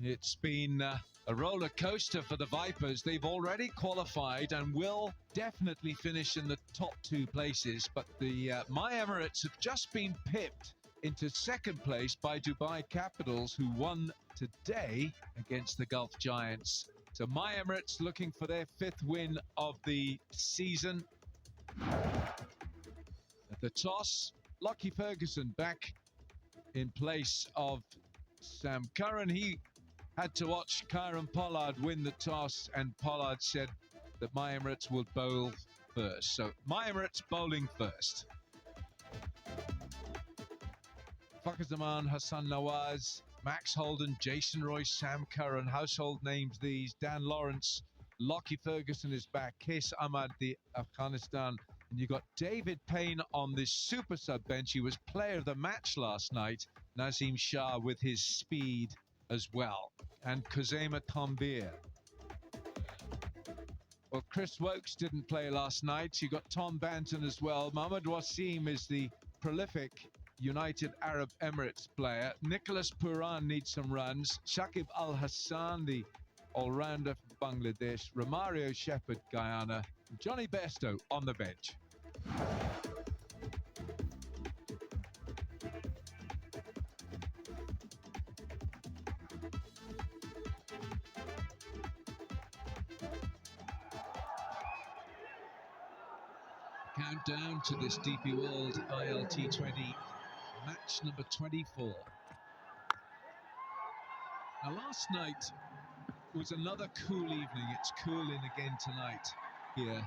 It's been a roller coaster for the Vipers. They've already qualified and will definitely finish in the top two places. But the My Emirates have just been pipped into second place by Dubai Capitals, who won today against the Gulf Giants. So My Emirates looking for their fifth win of the season. At the toss, Lockie Ferguson back in place of Sam Curran. He had to watch Kieran Pollard win the toss, and Pollard said that My Emirates would bowl first. So My Emirates bowling first. Fakhar Zaman, Hassan Nawaz, Max Holden, Jason Roy, Sam Curran, household names these. Dan Lawrence, Lockie Ferguson is back, Kes Ahmad, the Afghanistan, and you got David Payne on the super sub bench. He was player of the match last night. Nazim Shah with his speed as well, and Kuzema Tambir. Well, Chris Wokes didn't play last night. You got Tom Banton as well. Mohammad Wasim is the prolific United Arab Emirates player. Nicholas Puran needs some runs. Shakib Al Hassan, the all-rounder for Bangladesh. Romario Shepherd, Guyana. Johnny Besto on the bench. Countdown to this DP World ilt20 match number 24. Now last night was another cool evening. It's cooling again tonight here.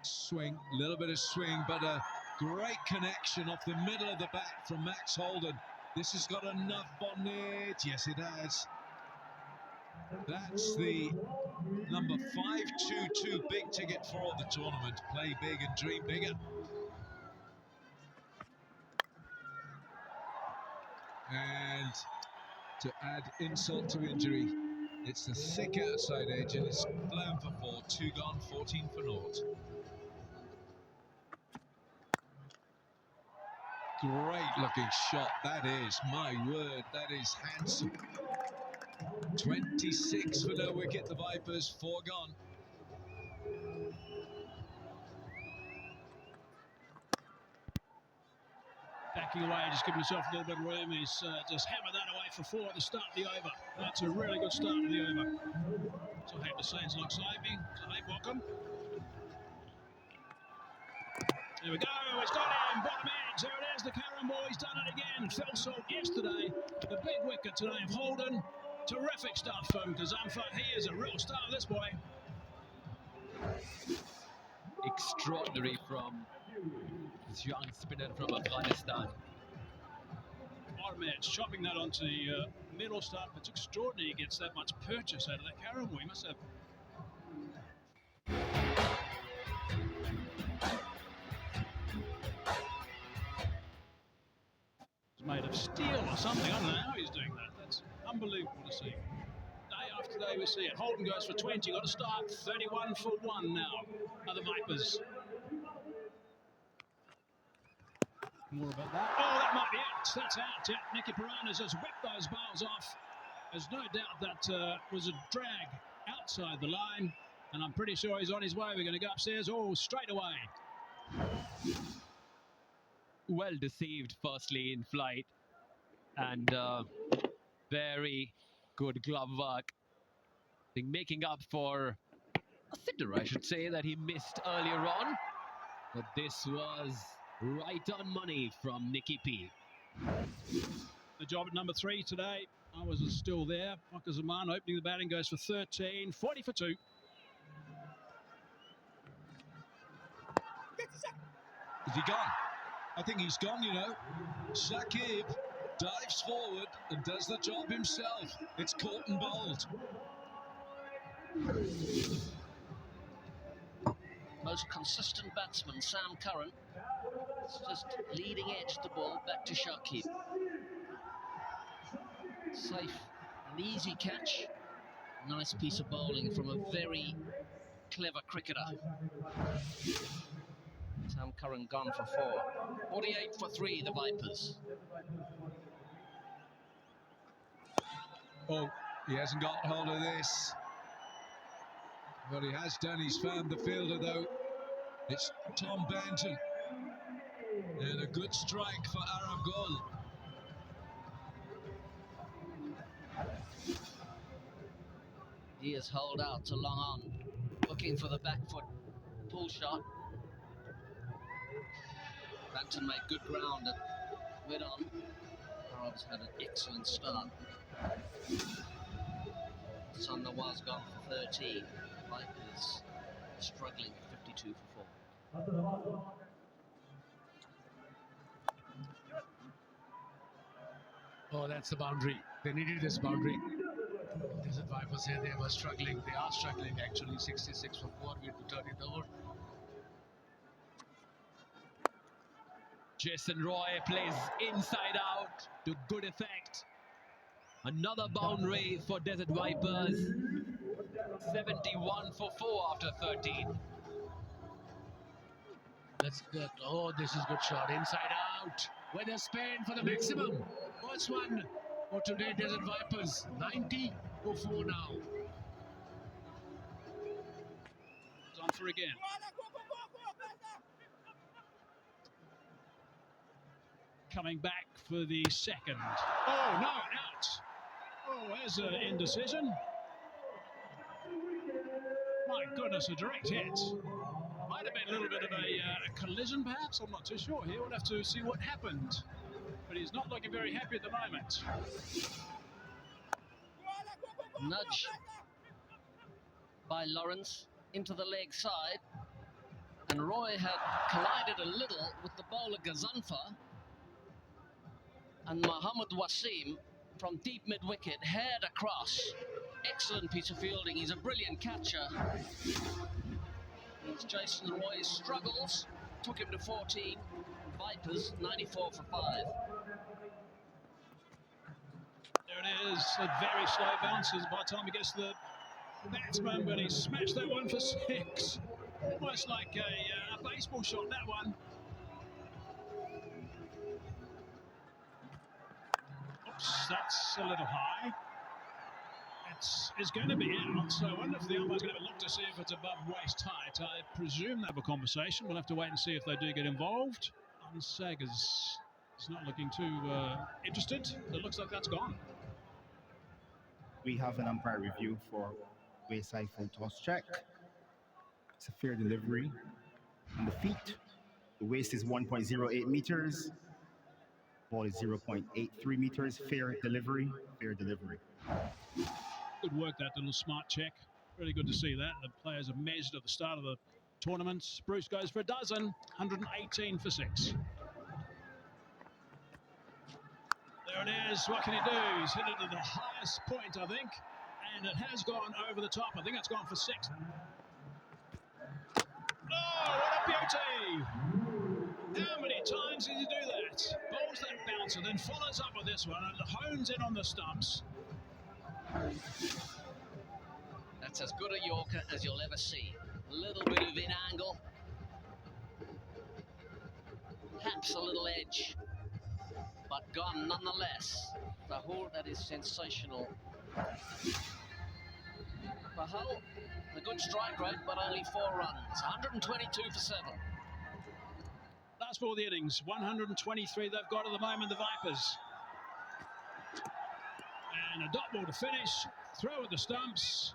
Swing, a little bit of swing, but a great connection off the middle of the bat from Max Holden. This has got enough on it. Yes, it has. That's the number 522 big ticket for the tournament. Play big and dream bigger. And to add insult to injury, it's the thick outside edge and it's blown for 4. 2 gone, 14 for naught. Great looking shot, that is. My word, that is handsome. 26 for no wicket, the Vipers, 4 gone. Backing away, just giving himself a little bit of room. He's just hammered that away for 4 at the start of the over. That's a really good start to the over. So I hate to say it's not saving. Zahaib, welcome. There we go, it's got him, bottom edge. There it is, the Curran boy's done it again. Fell short yesterday. The big wicket today of Holden. Terrific stuff from Kazamfa. He is a real star, this boy. Extraordinary from this young spinner from Afghanistan. Bottom edge, chopping that onto the middle stump. It's extraordinary he gets that much purchase out of that Curran boy. He must have. It's made of steel or something. I don't know how he's doing that. That's unbelievable to see. Day after day we see it. Holden goes for 20. Got to start 31 for 1 now. Other Vipers. More about that. Oh, that might be it. That's out. Yeah, Nicky Piranha just whipped those bowls off. There's no doubt that was a drag outside the line. And I'm pretty sure he's on his way. We're going to go upstairs. Oh, straight away. Well deceived, firstly, in flight. And very good glove work. I think making up for a sitter, I should say, that he missed earlier on. But this was right on money from Nicky P. The job at number 3 today. I was still there. Fakhar Zaman opening the batting, goes for 13. 40 for 2. Is he gone? I think he's gone, you know. Shakib dives forward and does the job himself. It's caught and bowled. Most consistent batsman, Sam Curran. It's just leading edge the ball back to Shakib. Safe, an easy catch. Nice piece of bowling from a very clever cricketer. Sam Curran gone for 4. 48 for 3, the Vipers. Oh, he hasn't got hold of this. What he has done, he's found the fielder though. It's Tom Banton. And a good strike for Aragol. He is holed out to long on, looking for the back foot pull shot. Banton made good ground at mid-on. Arabs had an excellent start. Hassan Nawaz gone for 13. Vipers struggling at 52 for 4. Oh, that's the boundary. They needed this boundary. Desert Vipers here, they were struggling. They are struggling actually. 66 for 4. We're to turn it over. Jason Roy plays inside out to good effect. Another boundary for Desert Vipers. 71 for 4 after 13. That's good. Oh, this is good shot. Inside out. With a spin for the maximum. First one for today, Desert Vipers. 90 for 4 now. It's on for again. Coming back for the second. Oh, no, out. Oh, there's an indecision. My goodness, a direct hit. Might have been a little bit of a collision, perhaps. I'm not too sure here. We'll have to see what happened. But he's not looking very happy at the moment. Nudge by Lawrence into the leg side. And Roy had collided a little with the bowler Gazanfa. And Mohammad Wasim from deep mid-wicket head across. Excellent piece of fielding. He's a brilliant catcher. It's Jason Roy's struggles took him to 14. Vipers 94 for 5. There it is. A very slow bounces by the time he gets to the batsman, but he smashed that one for 6. Almost like a baseball shot, that one. Oops, that's a little high. It's going to be out, so I wonder if the umpire's going to have a look to see if it's above waist height. I presume they have a conversation. We'll have to wait and see if they do get involved. Saggers is not looking too interested. It looks like that's gone. We have an umpire review for wayside full toss check. It's a fair delivery. On the feet, the waist is 1.08 meters. Ball is 0.83 meters. Fair delivery, fair delivery. Good work, that little smart check. Really good to see that. The players have measured at the start of the tournament. Bruce goes for a dozen, 118 for 6. There it is. What can he do? He's hit it at the highest point, I think. And it has gone over the top. I think it's gone for 6. Oh, what a beauty! How many times did he do that? Bowls that bouncer, then follows up with this one and hones in on the stumps. That's as good a Yorker as you'll ever see. A little bit of in angle. Perhaps a little edge. But gone nonetheless. Rahul, that is sensational. Rahul, a good strike rate, but only 4 runs. 122 for 7. Last 4 of the innings. 123 they've got at the moment, the Vipers. And a dot ball to finish. Throw at the stumps.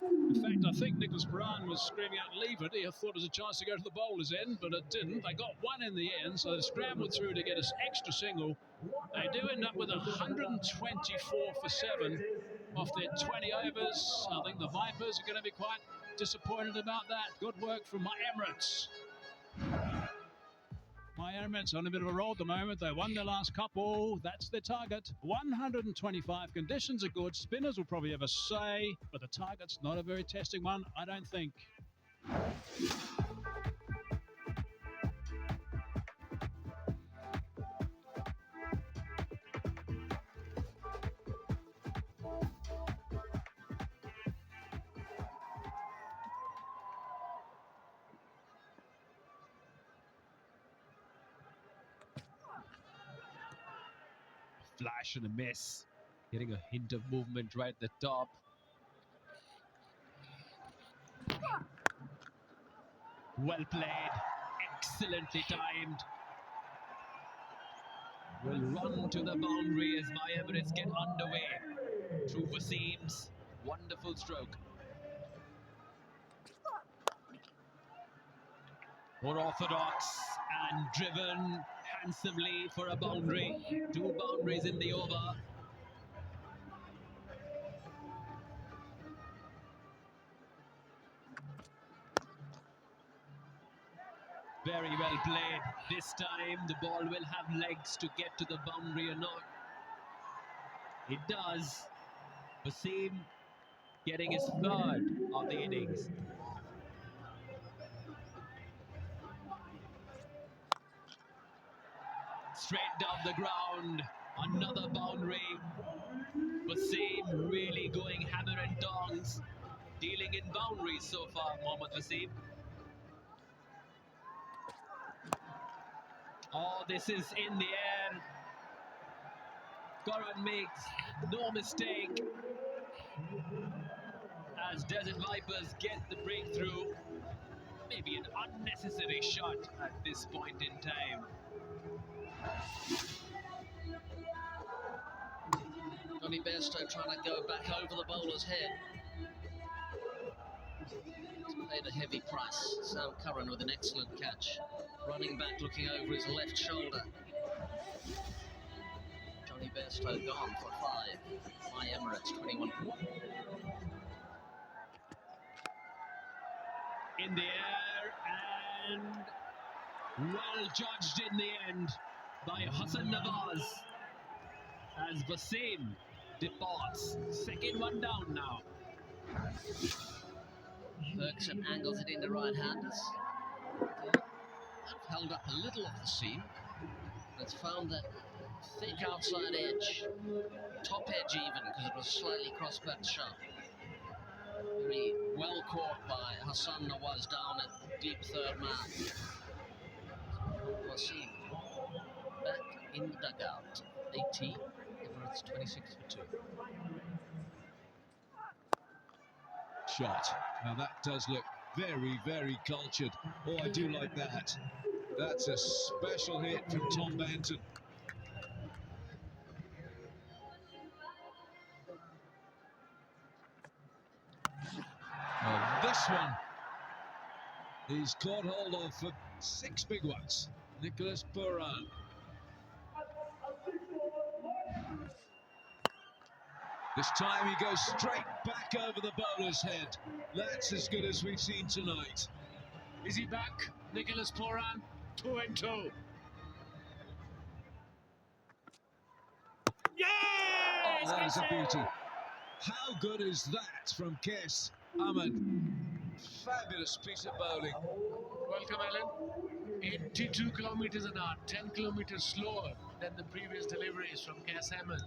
In fact, I think Nicholas Paran was screaming out, leave it. He thought it was a chance to go to the bowler's end, but it didn't. They got one in the end, so they scrambled through to get an extra single. They do end up with 124 for 7 off their 20 overs. I think the Vipers are going to be quite disappointed about that. Good work from my Emirates. My Emirates on a bit of a roll at the moment. They won their last couple. That's their target. 125. Conditions are good. Spinners will probably have a say, but the target's not a very testing one, I don't think. flash and a miss. Getting a hint of movement right at the top. Well played, excellently timed. Will run to the boundary as my Emirates get underway. Through Wasim's wonderful stroke. More orthodox and driven handsomely for a boundary. 2 boundaries in the over. Very well played. This time the ball will have legs to get to the boundary or not. It does. Wasim getting his 3rd of the innings. Straight down the ground. Another boundary. Wasim really going hammer and tongs. Dealing in boundaries so far, Mohammad Wasim. Oh, this is in the air. Karan makes no mistake. As Desert Vipers get the breakthrough. Maybe an unnecessary shot at this point in time. Johnny Bairstow trying to go back over the bowler's head. He's paid a heavy price. Sam Curran with an excellent catch. Running back looking over his left shoulder. Johnny Bairstow gone for 5. My Emirates 21. In the air and well judged in the end by Hassan Nawaz as Wasim departs. 2nd one down now. Ferguson angles it into right-handers. Held up a little off the seam. It's found that thick outside edge, top edge even, because it was slightly cross-back sharp. Very well caught by Hassan Nawaz down at deep 3rd man. Wasim back in the dugout. 18, Emirates 26 for 2. Shot. Now that does look very, very cultured. Oh, I do like that. That's a special hit from Tom Banton. Well, this one he's caught hold of for 6 big ones. Nicholas Purran. This time he goes straight back over the bowler's head. That's as good as we've seen tonight. Is he back? Nicholas Purran, 2 and 2. Oh, that is a beauty. How good is that from Kes Ahmed? Fabulous piece of bowling. Welcome, Alan. 82 kilometers an hour, 10 kilometers slower than the previous deliveries from Kes Ahmed.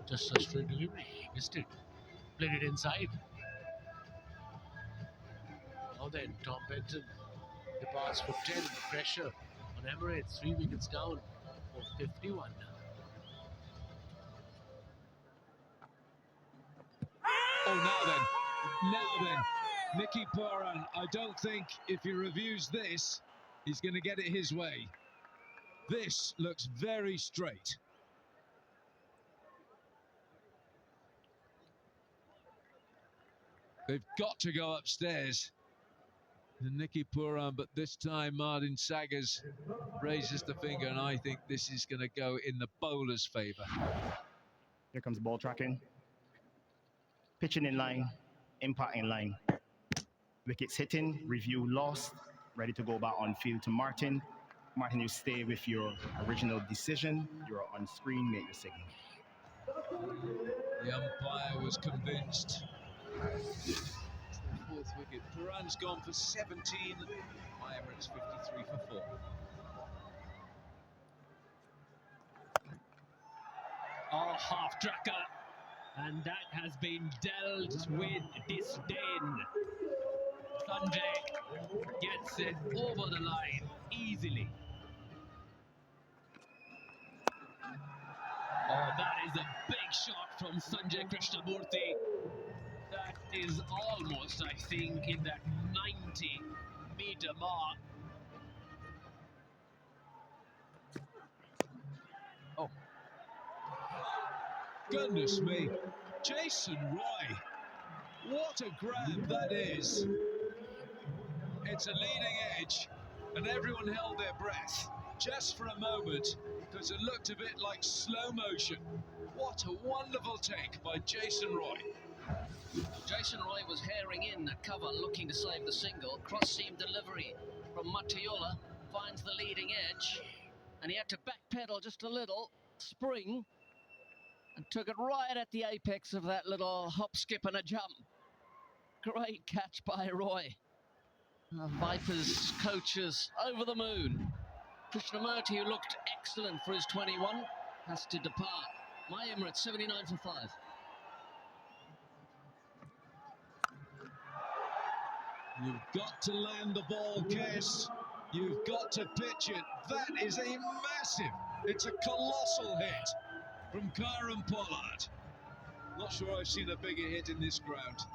Just a straight delivery. Missed it. Played it inside. Now then, Tom Benton departs for 10. Pressure on Emirates. 3 wickets down for 51 now. Oh, now then, Nicky Purran, I don't think if he reviews this, he's going to get it his way. This looks very straight. They've got to go upstairs. Nicky Purran, but this time Martin Saggers raises the finger, and I think this is going to go in the bowler's favour. Here comes ball tracking. Pitching in line, impact in line. Wickets hitting, review lost, ready to go back on field to Martin. Martin, you stay with your original decision. You're on screen, make your signal. The umpire was convinced. It's the 4th wicket. Purran's gone for 17. My Emirates 53 for 4. Oh, half tracker. And that has been dealt with disdain. Sanjay gets it over the line easily. shot from Sanjay Krishnamurthy. That is almost, I think, in that 90-meter mark. Oh. Goodness me. Jason Roy. What a grab that is. It's a leading edge, and everyone held their breath just for a moment because it looked a bit like slow motion. What a wonderful take by Jason Roy. Jason Roy was herring in at cover, looking to save the single. Cross-seam delivery from Matiola finds the leading edge, and he had to backpedal just a little, spring, and took it right at the apex of that little hop, skip, and a jump. Great catch by Roy. Vipers coaches over the moon. Krishnamurti, who looked excellent for his 21, has to depart. My Emirates 79 for 5. You've got to land the ball, Kes. You've got to pitch it. That is a massive, it's a colossal hit from Karen Pollard. Not sure I've seen a bigger hit in this ground.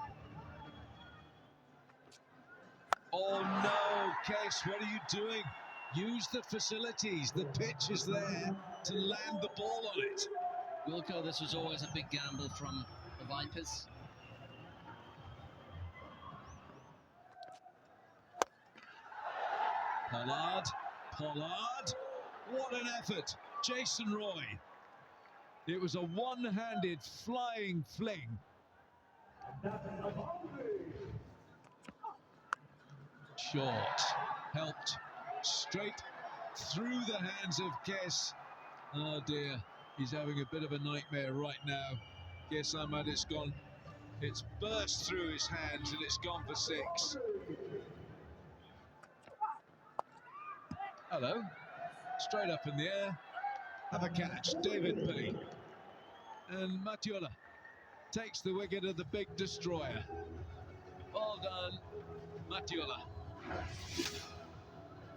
Oh no, Kes, what are you doing? Use the facilities. The pitch is there to land the ball on it. Wilco, this was always a big gamble from the Vipers. Pollard, what an effort. Jason Roy. It was a one-handed flying fling. Short, helped straight through the hands of Kes. Oh dear, he's having a bit of a nightmare right now. Kes Ahmad, it's gone. It's burst through his hands and it's gone for 6. Hello, straight up in the air. Have a catch, David P. And Matiola takes the wicket of the big destroyer. Well done, Matiola.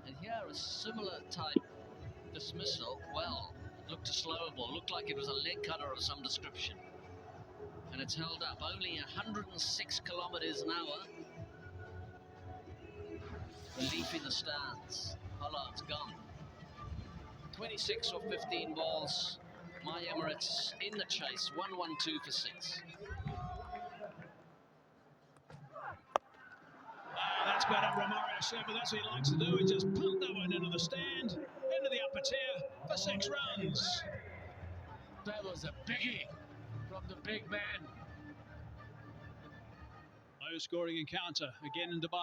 And here a similar type dismissal. Well, it looked a slower ball, looked like it was a leg cutter of some description. And it's held up only 106 kilometers an hour. Relief in the stands. Pollard's gone. 26 or 15 balls. My Emirates in the chase. 1-1-2 for 6. That's better, Romario said, but that's what he likes to do. He just pumped that one into the stand, into the upper tier for 6 runs. That was a biggie from the big man. Low scoring encounter again in Dubai.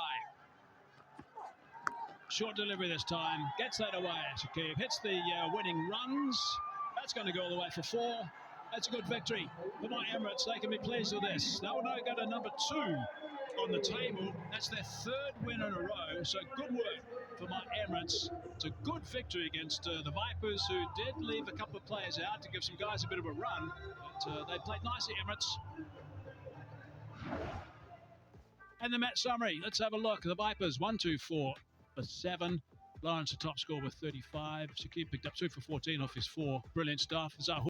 Short delivery this time, gets that away. Shakib hits the winning runs. That's going to go all the way for 4. That's a good victory for my Emirates. They can be pleased with this. They will now go to number 2 on the table. That's their 3rd win in a row. So good work for my Emirates. It's a good victory against the Vipers, who did leave a couple of players out to give some guys a bit of a run. But they played nicely, Emirates. And the match summary. Let's have a look. The Vipers 1-2-4 for 7. Lawrence, the top score with 35. Shakib picked up 2 for 14 off his 4. Brilliant stuff. Zahu